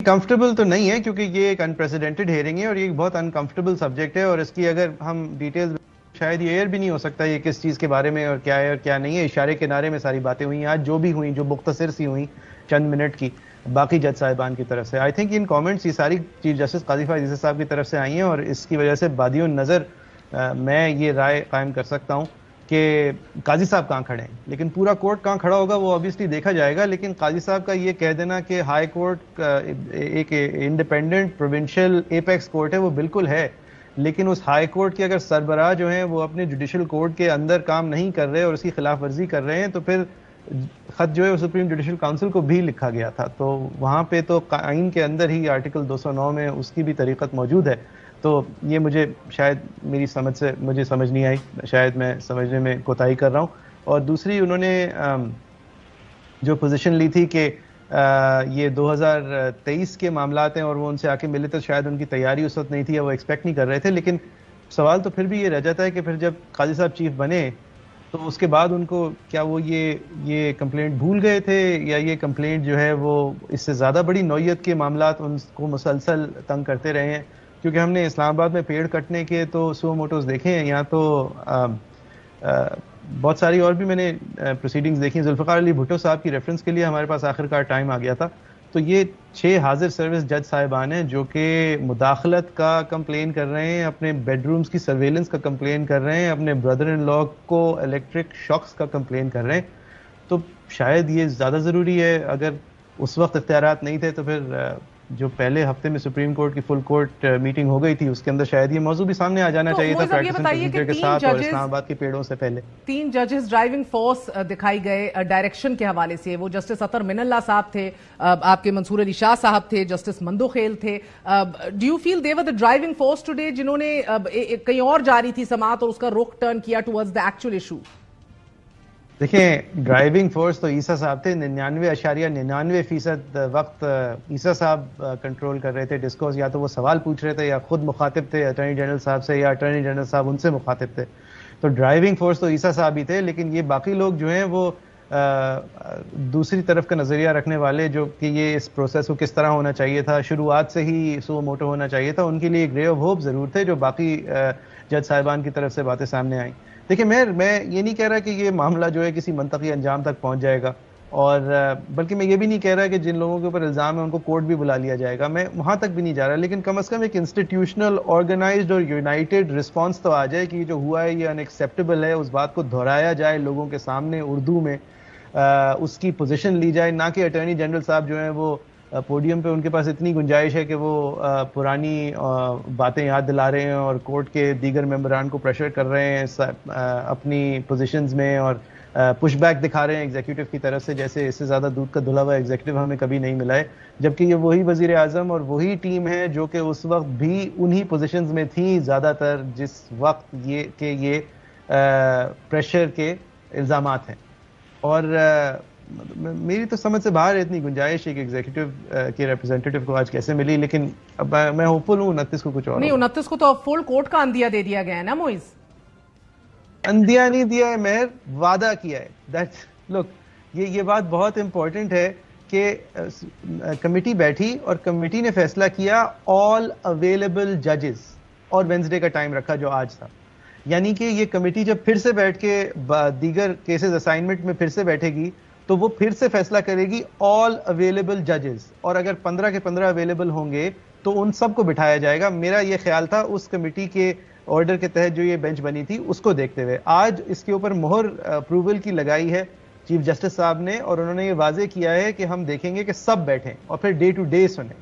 Comfortable तो नहीं है क्योंकि ये एक अनप्रेसिडेंटेड हेयरिंग है और ये एक बहुत अनकंफर्टेबल सब्जेक्ट है और इसकी अगर हम डिटेल्स शायद ये एयर भी नहीं हो सकता ये किस चीज़ के बारे में और क्या है और क्या नहीं है। इशारे किनारे में सारी बातें हुई आज जो भी हुई, जो मुख्तसर सी हुई चंद मिनट की बाकी जज साहिबान की तरफ से। आई थिंक इन कमेंट्स ये सारी चीफ जस्टिस काजी फायद ईसा साहब की तरफ से आई हैं और इसकी वजह से बादियों नज़र मैं ये राय कायम कर सकता हूँ कि काजी साहब कहाँ खड़े हैं, लेकिन पूरा कोर्ट कहाँ खड़ा होगा वो ऑब्वियसली देखा जाएगा। लेकिन काजी साहब का ये कह देना कि हाई कोर्ट एक इंडिपेंडेंट प्रोविंशियल एपेक्स कोर्ट है, वो बिल्कुल है, लेकिन उस हाई कोर्ट के अगर सरबराह जो हैं वो अपने जुडिशल कोर्ट के अंदर काम नहीं कर रहे और उसकी खिलाफ वर्जी कर रहे हैं तो फिर खत जो है वो सुप्रीम जुडिशल काउंसिल को भी लिखा गया था। तो वहाँ पे तो आइन के अंदर ही आर्टिकल 209 में उसकी भी तरीक़त मौजूद है। तो ये मुझे शायद मेरी समझ से मुझे समझ नहीं आई, शायद मैं समझने में कोताही कर रहा हूँ। और दूसरी उन्होंने जो पोजीशन ली थी कि ये 2023 के मामलात हैं और वो उनसे आके मिले तो शायद उनकी तैयारी उस वक्त नहीं थी या वो एक्सपेक्ट नहीं कर रहे थे। लेकिन सवाल तो फिर भी ये रह जाता है कि फिर जब काजी साहब चीफ बने तो उसके बाद उनको क्या वो ये कंप्लेंट भूल गए थे या ये कंप्लेंट जो है वो इससे ज़्यादा बड़ी नौयत के मामलात उनको मुसलसल तंग करते रहे हैं। क्योंकि हमने इस्लामाबाद में पेड़ कटने के तो सो मोटोस देखे हैं, यहाँ तो बहुत सारी और भी मैंने प्रोसीडिंग्स देखी। जुल्फ़िकार अली भुट्टो साहब की रेफरेंस के लिए हमारे पास आखिरकार टाइम आ गया था। तो ये 6 हाजिर सर्विस जज साहिबान हैं जो कि मुदाखलत का कंप्लेन कर रहे हैं, अपने बेडरूम्स की सर्वेलेंस का कंप्लेन कर रहे हैं, अपने ब्रदर इन लॉ को इलेक्ट्रिक शॉक्स का कंप्लेन कर रहे हैं। तो शायद ये ज़्यादा ज़रूरी है। अगर उस वक्त इख्तियारात नहीं थे तो फिर जो पहले हफ्ते में सुप्रीम कोर्ट की फुल कोर्ट मीटिंग हो गई थी उसके अंदर शायद ये मौजूद भी सामने आ जाना चाहिए था प्रैक्टिस एंड प्रोसीजर के साथ और इस्लामाबाद के पेड़ों से पहले। 3 जजेस ड्राइविंग फोर्स दिखाई गए डायरेक्शन के हवाले से। वो जस्टिस अतर मिनल्ला साहब थे, आपके मंसूर अली शाह साहब थे, जस्टिस मंदोखेल थे। Do you feel they were the driving force today जिन्होंने कहीं और जा रही थी समाअत और उसका रुख टर्न किया टुवर्ड्स द एक्चुअल इशू? देखें, ड्राइविंग फोर्स तो ईसा साहब थे। 99.99% वक्त ईसा साहब कंट्रोल कर रहे थे डिस्कोर्स। या तो वो सवाल पूछ रहे थे या खुद मुखातिब थे अटॉर्नी जनरल साहब से या अटॉर्नी जनरल साहब उनसे मुखातिब थे। तो ड्राइविंग फोर्स तो ईसा साहब ही थे। लेकिन ये बाकी लोग जो हैं वो दूसरी तरफ का नज़रिया रखने वाले जो कि ये इस प्रोसेस को किस तरह होना चाहिए था, शुरुआत से ही सो मोटो होना चाहिए था, उनके लिए एक रे ऑफ होप ज़रूर थे जो बाकी जज साहिबान की तरफ से बातें सामने आई। देखिए, मैं ये नहीं कह रहा कि ये मामला जो है किसी मंतकी अंजाम तक पहुंच जाएगा और बल्कि मैं ये भी नहीं कह रहा कि जिन लोगों के ऊपर इल्ज़ाम है उनको कोर्ट भी बुला लिया जाएगा, मैं वहां तक भी नहीं जा रहा। लेकिन कम से कम एक इंस्टीट्यूशनल ऑर्गेनाइज्ड और यूनाइटेड रिस्पॉन्स तो आ जाए कि जो हुआ है ये अनएक्सेप्टेबल है, उस बात को दोहराया जाए लोगों के सामने उर्दू में, उसकी पोजीशन ली जाए। ना कि अटॉर्नी जनरल साहब जो हैं वो पोडियम पे उनके पास इतनी गुंजाइश है कि वो पुरानी बातें याद दिला रहे हैं और कोर्ट के दीगर मेंबरान को प्रेशर कर रहे हैं अपनी पोजीशंस में और पुशबैक दिखा रहे हैं एग्जीक्यूटिव की तरफ से, जैसे इससे ज़्यादा दूध का धुला हुआ एग्जीक्यूटिव हमें कभी नहीं मिला है। जबकि ये वही वजीर आज़म और वही टीम है जो कि उस वक्त भी उन्हीं पोजीशंस में थी ज़्यादातर जिस वक्त ये प्रेशर के इल्ज़ामात हैं। और मेरी तो समझ से बाहर इतनी गुंजाइश एक एग्जीक्यूटिव के रिप्रेजेंटेटिव को आज कैसे मिली। लेकिन अब मैं होपफुल हूँ 29 को कुछ और नहीं। 29 को तो फुल कोर्ट का अंदिया दे दिया गया है ना मोइज? अंदिया नहीं दिया है मेहर, वादा किया है। दैट्स लुक, ये बात बहुत इंपॉर्टेंट है कि कमेटी बैठी और कमेटी ने फैसला किया ऑल अवेलेबल जजेस और वेंसडे का टाइम रखा जो आज था। यानी कि ये कमेटी जब फिर से बैठ के दीगर केसेस असाइनमेंट में फिर से बैठेगी तो वो फिर से फैसला करेगी ऑल अवेलेबल जजेस, और अगर 15 के 15 अवेलेबल होंगे तो उन सबको बिठाया जाएगा। मेरा ये ख्याल था उस कमेटी के ऑर्डर के तहत जो ये बेंच बनी थी उसको देखते हुए आज इसके ऊपर मोहर अप्रूवल की लगाई है चीफ जस्टिस साहब ने, और उन्होंने ये वाजे किया है कि हम देखेंगे कि सब बैठें और फिर डे टू डे सुने।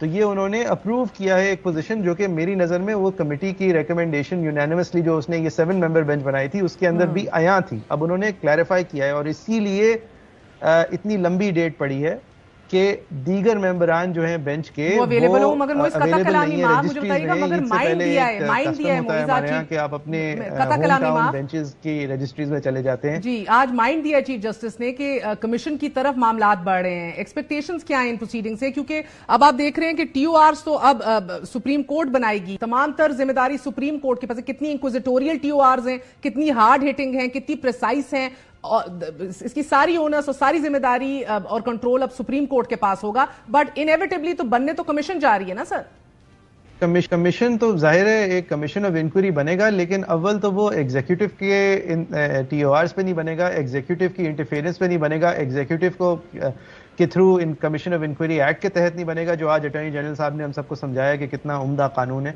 तो ये उन्होंने अप्रूव किया है एक पोजीशन जो कि मेरी नज़र में वो कमेटी की रिकमेंडेशन यूनानिमसली जो उसने ये 7 मेंबर बेंच बनाई थी उसके अंदर भी आया थी। अब उन्होंने क्लैरिफाई किया है और इसीलिए इतनी लंबी डेट पड़ी है कि दीगर मेंबरान जो हैं बेंच के वो अवेलेबल हो, मगर मुझे कता कलामी मां मुझे बताइएगा, मगर माइंड दिया है मोइज़ कि आप अपने होम बेंचेस की रजिस्ट्रीज में चले जाते हैं। जी, आज माइंड दिया चीफ जस्टिस ने कि कमीशन की तरफ मामलात बढ़ रहे हैं। एक्सपेक्टेशंस क्या हैं इन प्रोसीडिंग से? क्योंकि अब आप देख रहे हैं कि टीओआरस तो अब सुप्रीम कोर्ट बनाएगी, तमाम तर जिम्मेदारी सुप्रीम कोर्ट के पास है। कितनी इंक्विजिटोरियल टीओआरस हैं, कितनी हार्ड हिटिंग हैं, कितनी प्रिसाइस हैं, اس کی ساری اونرس اور ساری ذمہ داری اور کنٹرول اب سپریم کورٹ کے پاس ہوگا, بٹ انیویٹبلی تو بننے تو کمیشن جا رہی ہے نا سر. کمیشن تو ظاہر ہے ایک کمیشن آف انکوائری بنے گا, لیکن اول تو وہ ایگزیکٹو کے ٹی او آرز پہ نہیں بنے گا, ایگزیکٹو کی انٹرفیئرنس پہ نہیں بنے گا, ایگزیکٹو کو کے through commission of inquiry act کے تحت نہیں بنے گا, جو آج اٹارنی جنرل صاحب نے ہم سب کو سمجھایا کہ کتنا عمدہ قانون ہے.